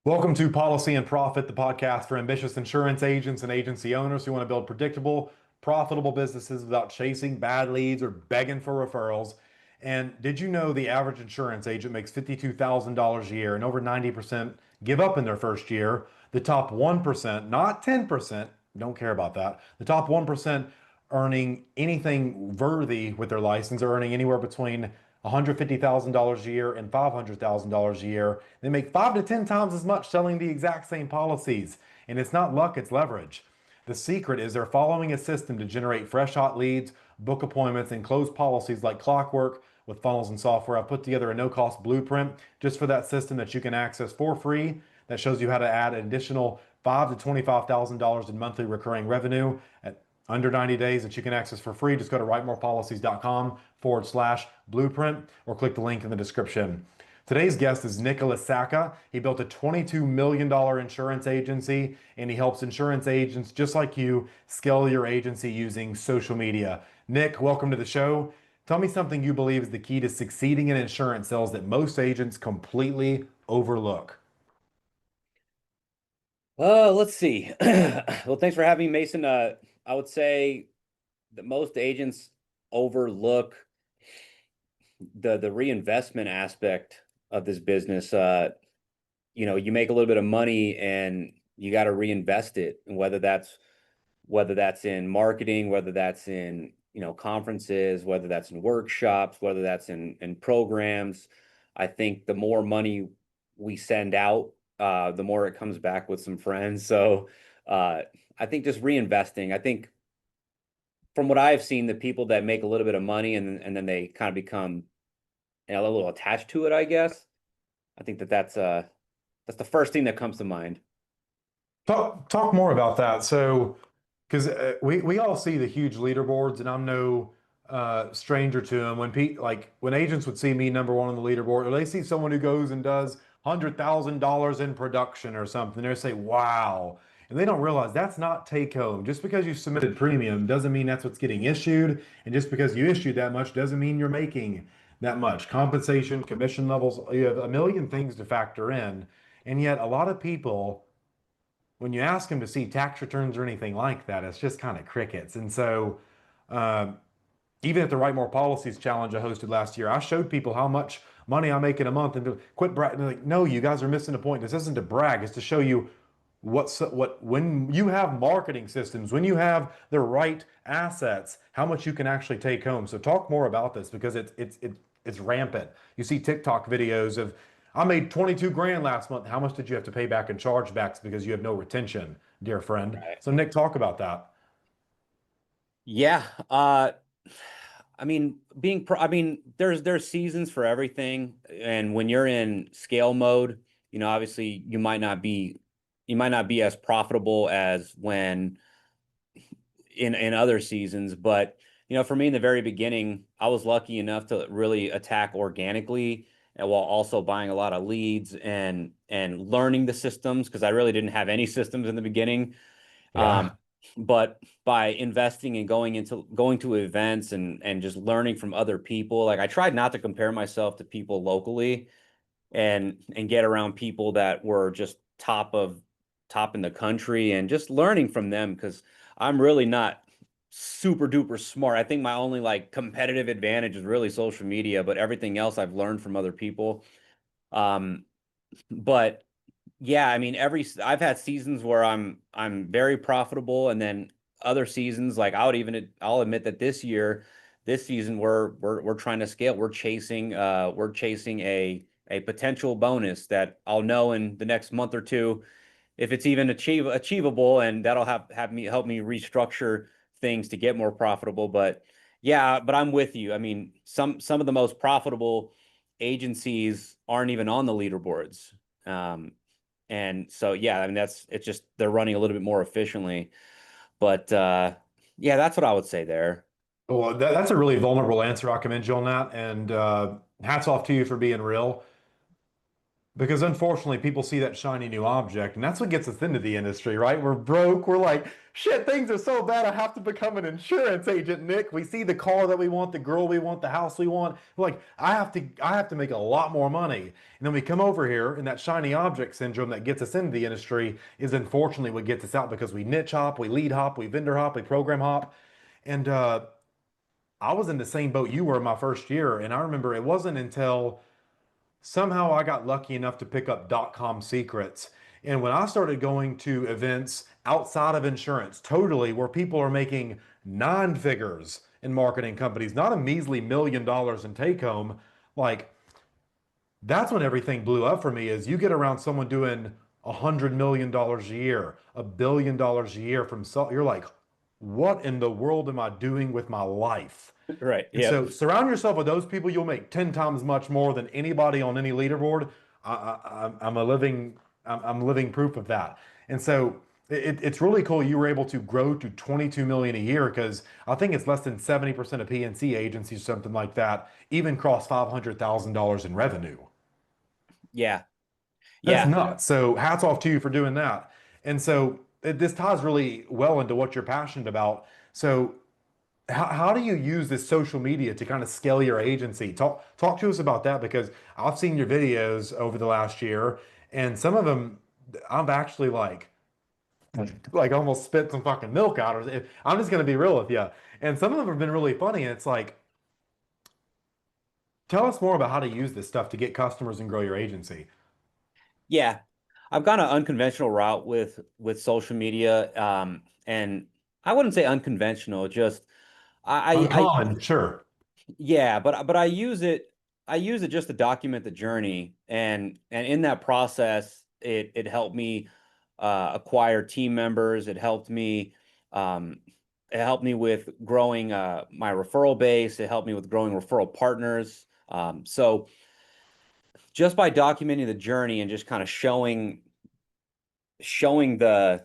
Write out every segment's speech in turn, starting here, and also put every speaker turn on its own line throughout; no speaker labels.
Welcome to Policy and Profit, the podcast for ambitious insurance agents and agency owners who want to build predictable, profitable businesses without chasing bad leads or begging for referrals. And did you know the average insurance agent makes $52,000 a year and over 90% give up in their first year? The top 1%, not 10%, don't care about that. The top 1% earning anything worthy with their license are earning anywhere between $150,000 a year and $500,000 a year. They make 5 to 10 times as much selling the exact same policies. And it's not luck, it's leverage. The secret is they're following a system to generate fresh hot leads, book appointments, and close policies like clockwork with funnels and software. I've put together a no-cost blueprint just for that system that you can access for free that shows you how to add an additional $5,000 to $25,000 in monthly recurring revenue at under 90 days that you can access for free. Just go to writemorepolicies.com/blueprint or click the link in the description. Today's guest is Nich Sakha. He built a $22 million insurance agency, and he helps insurance agents just like you scale your agency using social media. Nich, welcome to the show. Tell me something you believe is the key to succeeding in insurance sales that most agents completely overlook.
Let's see. Well, thanks for having me, Mason. I would say that most agents overlook the reinvestment aspect of this business. You make a little bit of money and you got to reinvest it, and whether that's in marketing, whether that's in conferences, whether that's in workshops, whether that's in programs. I think the more money we send out, the more it comes back with some friends. So I think just reinvesting. I think from what I've seen, the people that make a little bit of money and then they kind of become a little attached to it, I guess. I think that's the first thing that comes to mind.
Talk more about that. So, because we all see the huge leaderboards, and I'm no stranger to them. When agents would see me number one on the leaderboard, or they see someone who goes and does $100,000 in production or something, they say, "Wow." And they don't realize that's not take home. Just because you submitted premium doesn't mean that's what's getting issued. And just because you issued that much doesn't mean you're making that much. Compensation, commission levels, you have a million things to factor in. And yet, a lot of people, when you ask them to see tax returns or anything like that, it's just kind of crickets. And so, even at the Write More Policies challenge I hosted last year, I showed people how much money I make in a month and quit bragging. Like, no, you guys are missing the point. This isn't to brag. It's to show you when you have marketing systems, when you have the right assets, how much you can actually take home. So talk more about this because it's rampant. You see TikTok videos of, I made 22 grand last month. How much did you have to pay back in chargebacks because you have no retention, dear friend?
Right.
So Nich, talk about that.
Yeah. I mean, there's seasons for everything. And when you're in scale mode, obviously you might not be as profitable as when in other seasons. But, for me in the very beginning, I was lucky enough to really attack organically and while also buying a lot of leads and learning the systems, because I really didn't have any systems in the beginning.
Yeah.
But by investing and going to events and just learning from other people, like I tried not to compare myself to people locally and get around people that were just top in the country and just learning from them, because I'm really not super duper smart. I think my only competitive advantage is really social media, but everything else I've learned from other people. Um, but yeah, I mean, I've had seasons where I'm very profitable, and then other seasons, like I'll admit that this season we're trying to scale. We're chasing a potential bonus that I'll know in the next month or two if it's even achievable, and that'll help me restructure things to get more profitable. But yeah, but I'm with you. I mean, some of the most profitable agencies aren't even on the leaderboards. And so, yeah, I mean, it's just they're running a little bit more efficiently. But yeah, that's what I would say there.
Well, that's a really vulnerable answer. I commend you on that. And hats off to you for being real. Because unfortunately, people see that shiny new object, and that's what gets us into the industry, right? We're broke. We're like, shit, things are so bad. I have to become an insurance agent, Nick. We see the car that we want, the girl we want, the house we want. We're like, I have to make a lot more money. And then we come over here, and that shiny object syndrome that gets us into the industry is unfortunately what gets us out because we niche hop, we lead hop, we vendor hop, we program hop. And I was in the same boat you were my first year, and I remember it wasn't until somehow I got lucky enough to pick up .com secrets. And when I started going to events outside of insurance, totally, where people are making nine figures in marketing companies, not a measly $1 million in take home, like that's when everything blew up for me is you get around someone doing $100 million a year, $1 billion a year from so you're like, what in the world am I doing with my life?
Right.
And
Yep.
so surround yourself with those people. You'll make 10 times much more than anybody on any leaderboard. I'm living proof of that. And so it's really cool you were able to grow to 22 million a year because I think it's less than 70% of PNC agencies, something like that, even cross $500,000 in revenue.
Yeah.
That's
Yeah.
nuts. So hats off to you for doing that. And so this ties really well into what you're passionate about. So how do you use this social media to kind of scale your agency? Talk to us about that because I've seen your videos over the last year, and some of them I've actually like almost spit some fucking milk out. Or I'm just gonna be real with you, and some of them have been really funny. And it's like, tell us more about how to use this stuff to get customers and grow your agency.
Yeah. I've gone an unconventional route with social media. And I wouldn't say unconventional, just I
Uncommon, sure.
yeah, but I use it just to document the journey, and in that process it helped me acquire team members. Um it helped me with growing my referral base. It helped me with growing referral partners. So just by documenting the journey and just kind of showing the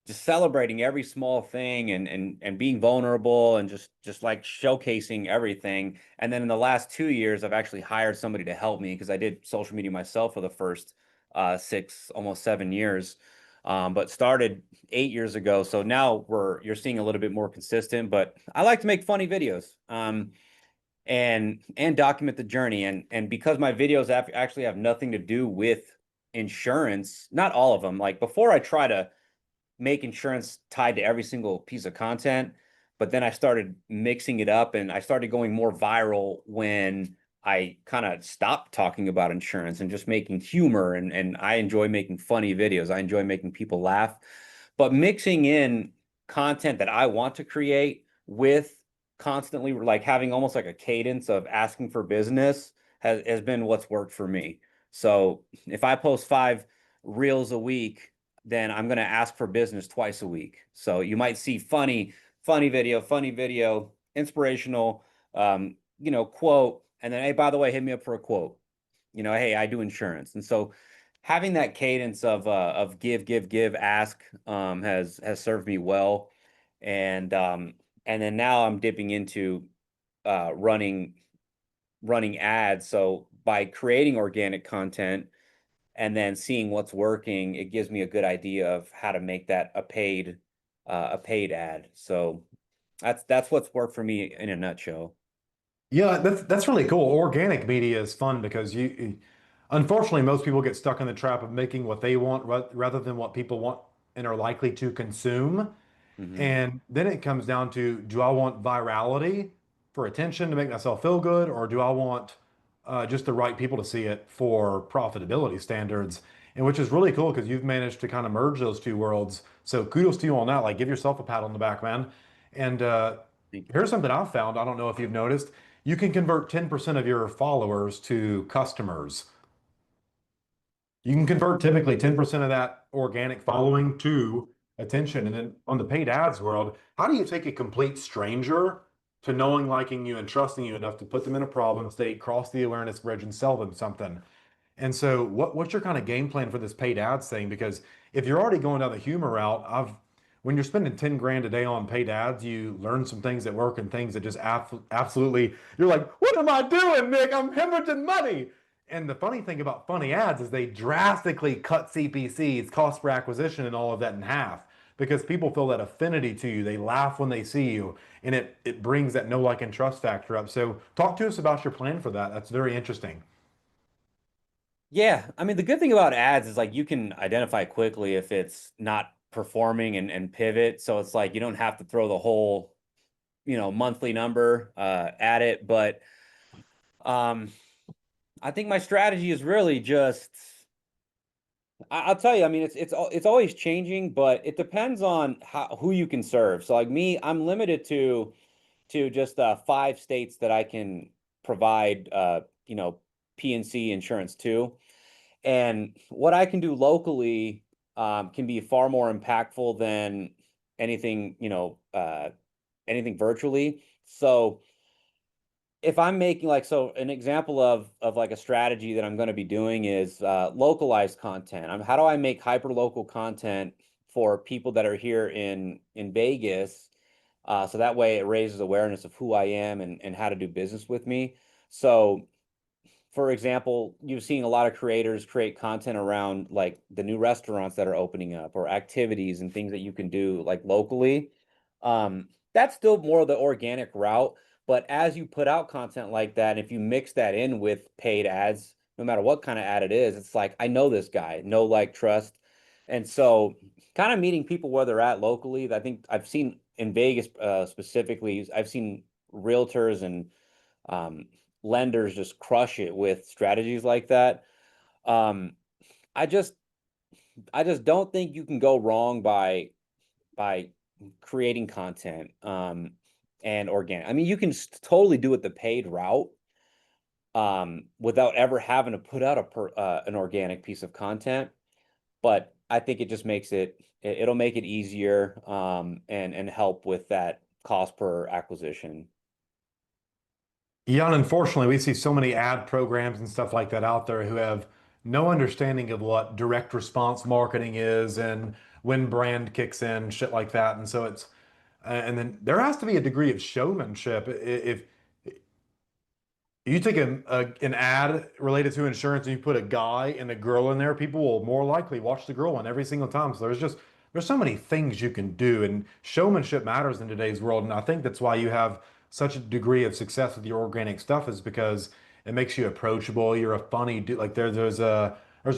just celebrating every small thing, and being vulnerable, and just like showcasing everything. And then in the last 2 years, I've actually hired somebody to help me because I did social media myself for the first 6, almost 7 years. But started 8 years ago. So now you're seeing a little bit more consistent, but I like to make funny videos. And document the journey, and because my videos actually have nothing to do with insurance, not all of them. Like before, I try to make insurance tied to every single piece of content. But then I started mixing it up, and I started going more viral when I kind of stopped talking about insurance and just making humor. And I enjoy making funny videos. I enjoy making people laugh. But mixing in content that I want to create with constantly like having almost like a cadence of asking for business has been what's worked for me. So if I post 5 reels a week, then I'm going to ask for business twice a week. So you might see funny video, inspirational, quote, and then, hey, by the way, hit me up for a quote. Hey, I do insurance. And so having that cadence of give, ask, has served me well. And then now I'm dipping into running ads. So by creating organic content and then seeing what's working, it gives me a good idea of how to make that a paid ad. So that's what's worked for me in a nutshell.
Yeah, that's really cool. Organic media is fun because unfortunately, most people get stuck in the trap of making what they want rather than what people want and are likely to consume.
Hmm.
And then it comes down to, do I want virality for attention to make myself feel good, or do I want just the right people to see it for profitability standards? And which is really cool because you've managed to kind of merge those two worlds. So kudos to you on that. Like, give yourself a pat on the back, man. And
Thank you.
here's something I've found. I don't know if you've noticed. You can convert 10% of your followers to customers. You can convert typically 10% of that organic following to attention. And then on the paid ads world, how do you take a complete stranger to knowing, liking you, and trusting you enough to put them in a problem state, cross the awareness bridge, and sell them something? And so, what's your kind of game plan for this paid ads thing? Because if you're already going down the humor route, when you're spending 10 grand a day on paid ads, you learn some things that work and things that just absolutely, you're like, what am I doing, Nick? I'm hemorrhaging money. And the funny thing about funny ads is they drastically cut CPCs, cost per acquisition, and all of that in half because people feel that affinity to you. They laugh when they see you, and it brings that know, like, and trust factor up. So talk to us about your plan for that. That's very interesting.
Yeah, I mean the good thing about ads is like you can identify quickly if it's not performing and pivot. So it's like you don't have to throw the whole, monthly number at it. But um I think my strategy is really just I'll tell you, I mean it's always changing, but it depends on who you can serve. So like me, I'm limited to just 5 states that I can provide PNC insurance to. And what I can do locally can be far more impactful than anything, anything virtually. So if I'm making like so an example of like a strategy that I'm going to be doing is localized content. How do I make hyper local content for people that are here in Vegas? So that way it raises awareness of who I am and how to do business with me. So for example, you've seen a lot of creators create content around like the new restaurants that are opening up or activities and things that you can do like locally. That's still more of the organic route. But as you put out content like that, if you mix that in with paid ads, no matter what kind of ad it is, it's like, I know this guy, know, like, trust. And so kind of meeting people where they're at locally. I think I've seen in Vegas specifically, I've seen realtors and um, lenders just crush it with strategies like that. Um, I just I just don't think you can go wrong by creating content and organic. I mean, you can totally do it the paid route without ever having to put out an organic piece of content. But I think it just makes it'll make it easier and help with that cost per acquisition.
Yeah, and unfortunately, we see so many ad programs and stuff like that out there who have no understanding of what direct response marketing is and when brand kicks in, shit like that. And so and then there has to be a degree of showmanship. If you take an ad related to insurance and you put a guy and a girl in there, people will more likely watch the girl one every single time. So there's so many things you can do, and showmanship matters in today's world. And I think that's why you have such a degree of success with your organic stuff is because it makes you approachable. You're a funny dude. Like there's a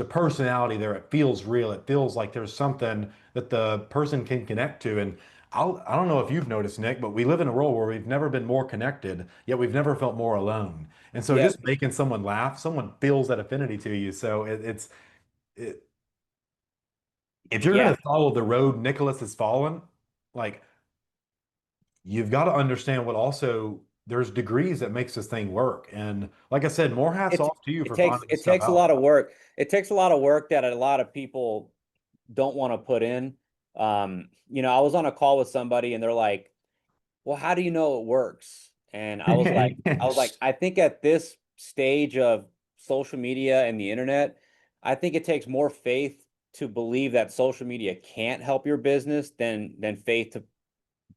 personality there. It feels real. It feels like there's something that the person can connect to. And I don't know if you've noticed, Nick, but we live in a world where we've never been more connected, yet we've never felt more alone. And so
Yep.
just making someone laugh, someone feels that affinity to you. So it, if you're going
Yeah.
to follow the road Nicholas has fallen, like you've got to understand what also there's degrees that makes this thing work. And like I said, more hats
It's
off to you
it
for
takes
finding this
it
stuff
takes a
out.
lot of work. It takes a lot of work that a lot of people don't want to put in. I was on a call with somebody and they're like, "Well, how do you know it works?" And I was like, I think at this stage of social media and the internet, I think it takes more faith to believe that social media can't help your business than faith to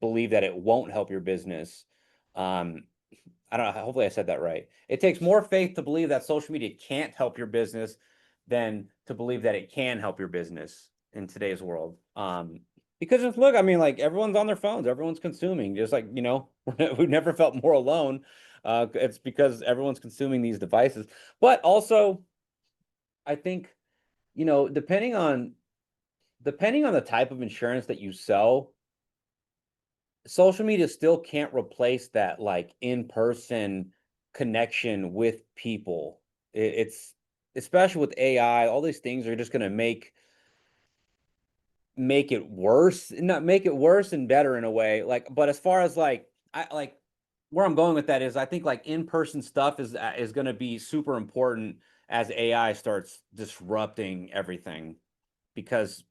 believe that it won't help your business. Um, I don't know. Hopefully, I said that right. It takes more faith to believe that social media can't help your business than to believe that it can help your business in today's world. Because just look, I mean, like everyone's on their phones, everyone's consuming. Just like, we've never felt more alone. It's because everyone's consuming these devices. But also, I think, depending on the type of insurance that you sell, social media still can't replace that like in-person connection with people. It's especially with AI, all these things are just going to make it worse, not make it worse and better in a way. Like, but as far as like I like where I'm going with that is I think like in-person stuff is going to be super important as AI starts disrupting everything because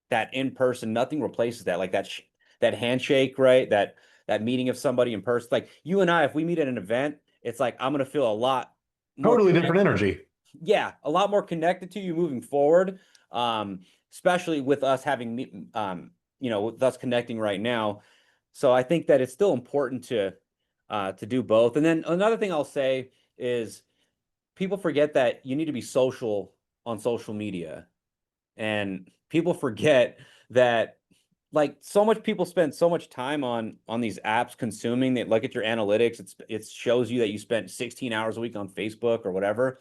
that in person, nothing replaces that. Like that handshake, right? That meeting of somebody in person. Like you and I, if we meet at an event, it's like I'm gonna feel a lot more
Totally
connected.
different energy.
Yeah, a lot more connected to you moving forward. Especially with us having with us connecting right now. So I think that it's still important to do both. And then another thing I'll say is people forget that you need to be social on social media. And people forget that like so much people spend so much time on these apps consuming. They look at your analytics. It shows you that you spent 16 hours a week on Facebook or whatever.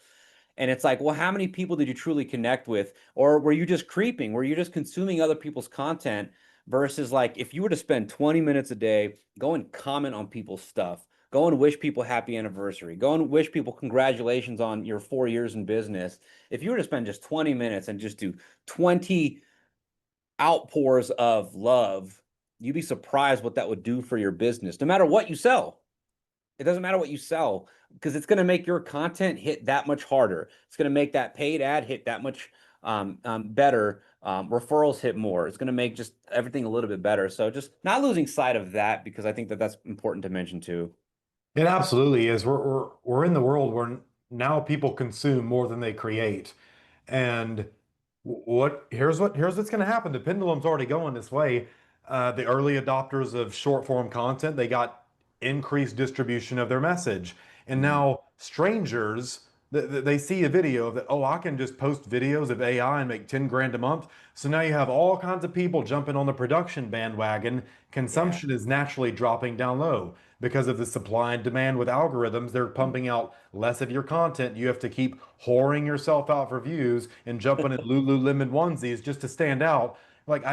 And it's like, well, how many people did you truly connect with? Or were you just creeping? Were you just consuming other people's content versus like if you were to spend 20 minutes a day, go and comment on people's stuff, go and wish people happy anniversary, go and wish people congratulations on your 4 years in business. If you were to spend just 20 minutes and just do 20 outpours of love, you'd be surprised what that would do for your business, no matter what you sell. It doesn't matter what you sell because it's going to make your content hit that much harder. It's going to make that paid ad hit that much better. Referrals hit more. It's going to make just everything a little bit better. So just not losing sight of that because I think that that's important to mention too.
It absolutely is. We're in the world where now people consume more than they create. And here's what's going to happen. The pendulum's already going this way. The early adopters of short form content, they got increased distribution of their message. And
Mhm.
now strangers, they see a video that, oh, I can just post videos of AI and make 10 grand a month. So now you have all kinds of people jumping on the production bandwagon.
Yeah.
Consumption is naturally dropping down low because of the supply and demand with algorithms. They're
Mhm.
pumping out less of your content. You have to keep whoring yourself out for views and jumping in Lululemon onesies just to stand out. Like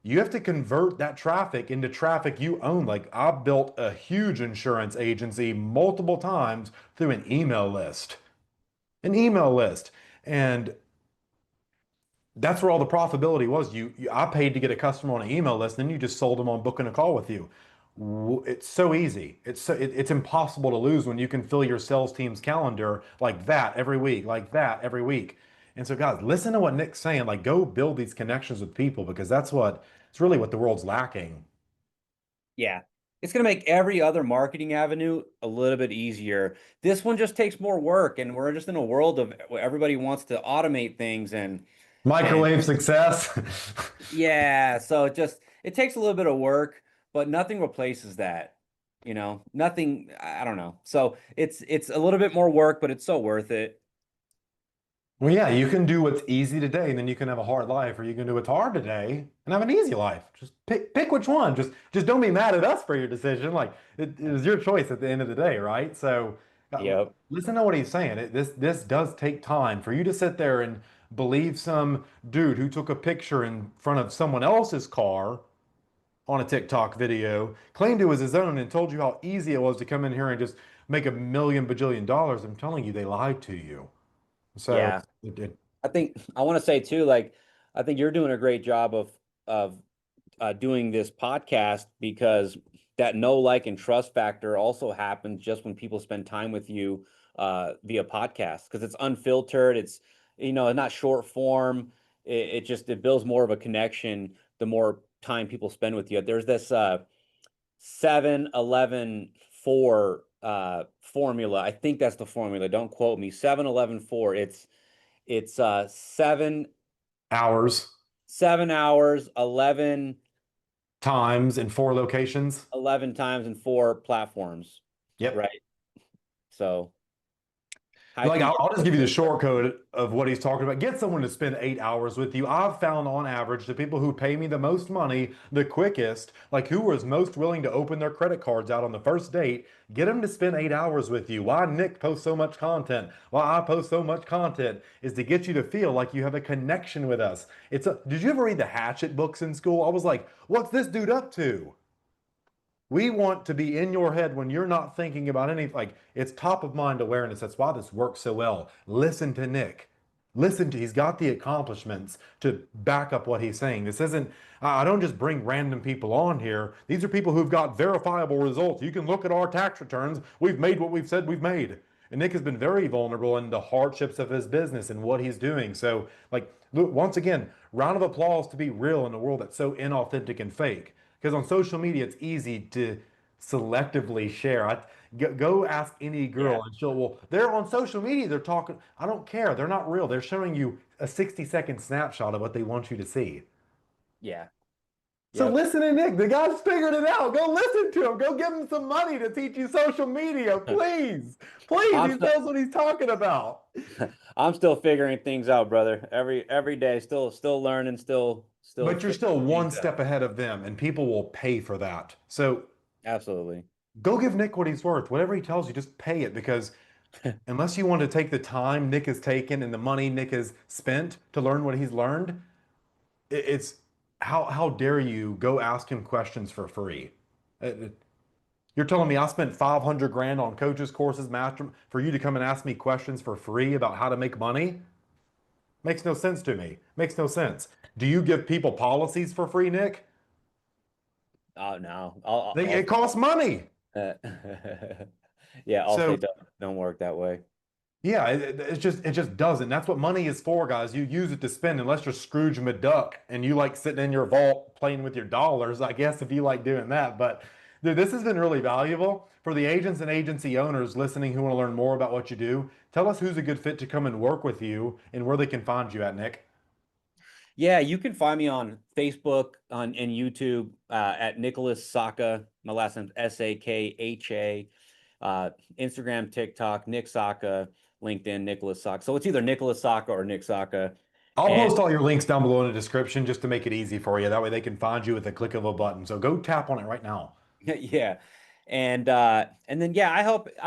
you have to convert that traffic into traffic you own. Like I built a huge insurance agency multiple times through an email list. And that's where all the profitability was. I paid to get a customer on an email list, then you just sold them on booking a call with you. It's so easy. It's impossible to lose when you can fill your sales team's calendar like that every week, like that every week. And so, guys, listen to what Nick's saying. Like, go build these connections with people because it's really what the world's lacking.
Yeah. It's going to make every other marketing avenue a little bit easier. This one just takes more work, and we're just in a world of where everybody wants to automate things and
Microwave success.
yeah, so it takes a little bit of work, but nothing replaces that. Nothing, I don't know. So it's a little bit more work, but it's so worth it.
Well, yeah, you can do what's easy today, and then you can have a hard life, or you can do what's hard today and have an easy life. Just pick which one. Just don't be mad at us for your decision. Like it was your choice at the end of the day, right? So
Yep.
listen to what he's saying. This does take time for you to sit there and believe some dude who took a picture in front of someone else's car on a TikTok video, claimed it was his own, and told you how easy it was to come in here and just make a million bajillion dollars. I'm telling you, they lied to you. So
Yeah.
it
I think I want to say too, like, I think you're doing a great job of doing this podcast because that know, like, and trust factor also happens just when people spend time with you via podcast because it's unfiltered. It's not short form. It builds more of a connection the more time people spend with you. There's this 7-11-4 formula. I think that's the formula. Don't quote me. 7-11-4. It's
hours,
7 hours,
times, in 4 locations.
11 times in 4 platforms,
Yep.
right? So how
Like
can you
I'll just
get
give you the
those right?
short code of what he's talking about. Get someone to spend 8 hours with you. I've found on average the people who pay me the most money, the quickest, like who was most willing to open their credit cards out on the first date, get them to spend 8 hours with you. Why Nick posts so much content, why I post so much content is to get you to feel like you have a connection with us. Did you ever read the Hatchet books in school? I was like, what's this dude up to? We want to be in your head when you're not thinking about anything. Like it's top of mind awareness. That's why this works so well. Listen to Nick. He's got the accomplishments to back up what he's saying. This isn't, I don't just bring random people on here. These are people who've got verifiable results. You can look at our tax returns. We've made what we've said we've made. And Nick has been very vulnerable in the hardships of his business and what he's doing. So, like, look, once again, round of applause to be real in a world that's so inauthentic and fake. Because on social media, it's easy to selectively share. Go ask any
Yeah,
girl, and they're on social media. They're talking. I don't care. They're not real. They're showing you a 60-second snapshot of what they want you to see.
yeah.
So
Yep.
listen to Nick. The guy's figured it out. Go listen to him. Go give him some money to teach you social media, please. Please,
I'm
he
still
knows what he's talking about.
I'm still figuring things out, brother. Every day, still learning, still
But you're
figuring
still one
things out.
step ahead of them, and people will pay for that. So
Absolutely.
go give Nick what he's worth. Whatever he tells you, just pay it because unless you want to take the time Nick has taken and the money Nick has spent to learn what he's learned, it's how dare you go ask him questions for free? You're telling me I spent 500 grand on coaches, courses, master for you to come and ask me questions for free about how to make money? Makes no sense to me. Makes no sense. Do you give people policies for free, Nick?
Oh no,
It costs money.
uh, yeah,
So
Allstate don't work that way.
yeah, it just doesn't. That's what money is for, guys. You use it to spend unless you're Scrooge McDuck and you like sitting in your vault playing with your dollars, I guess, if you like doing that. But dude, this has been really valuable for the agents and agency owners listening who want to learn more about what you do. Tell us who's a good fit to come and work with you and where they can find you at, Nick.
Yeah, you can find me on Facebook on and YouTube at Nicholas Sakha. My last name's Sakha. Instagram, TikTok, Nich Sakha, LinkedIn, Nicholas Sakha. So it's either Nicholas Sakha or Nich Sakha.
I'll
And
post all your links down below in the description just to make it easy for you. That way they can find you with a click of a button. So go tap on it right now.
yeah. And then yeah, I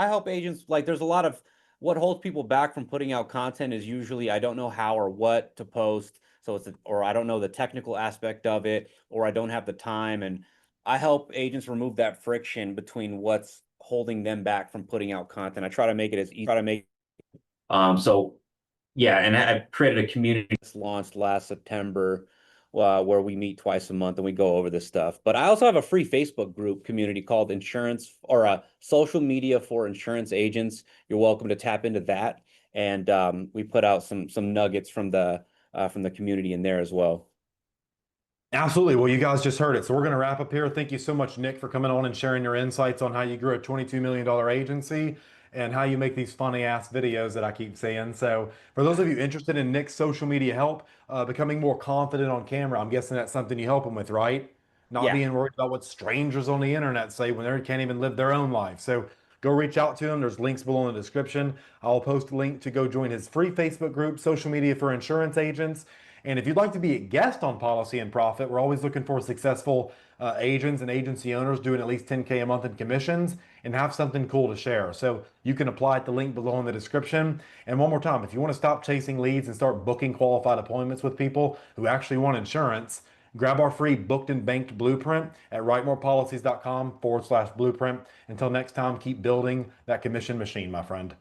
help agents like there's a lot of what holds people back from putting out content is usually I don't know how or what to post. So or I don't know the technical aspect of it, or I don't have the time. And I help agents remove that friction between what's holding them back from putting out content. I try to make it as easy, try to make so yeah, and I've created a community that's launched last September, where we meet twice a month and we go over this stuff. But I also have a free Facebook group community called Insurance or Social Media for Insurance Agents. You're welcome to tap into that, and we put out some nuggets from the community in there as well.
Absolutely. Well, you guys just heard it. So we're going to wrap up here. Thank you so much, Nick, for coming on and sharing your insights on how you grew a $22 million agency and how you make these funny ass videos that I keep saying. So for those of you interested in Nick's social media help, becoming more confident on camera, I'm guessing that's something you help him with, right? Not
Yeah.
being worried about what strangers on the internet say when they can't even live their own life. So go reach out to him. There's links below in the description. I'll post a link to go join his free Facebook group, Social Media for Insurance Agents. And if you'd like to be a guest on Policy and Profit, we're always looking for successful agents and agency owners doing at least 10K a month in commissions and have something cool to share. So you can apply at the link below in the description. And one more time, if you want to stop chasing leads and start booking qualified appointments with people who actually want insurance, grab our free booked and banked blueprint at writemorepolicies.com/blueprint. Until next time, keep building that commission machine, my friend.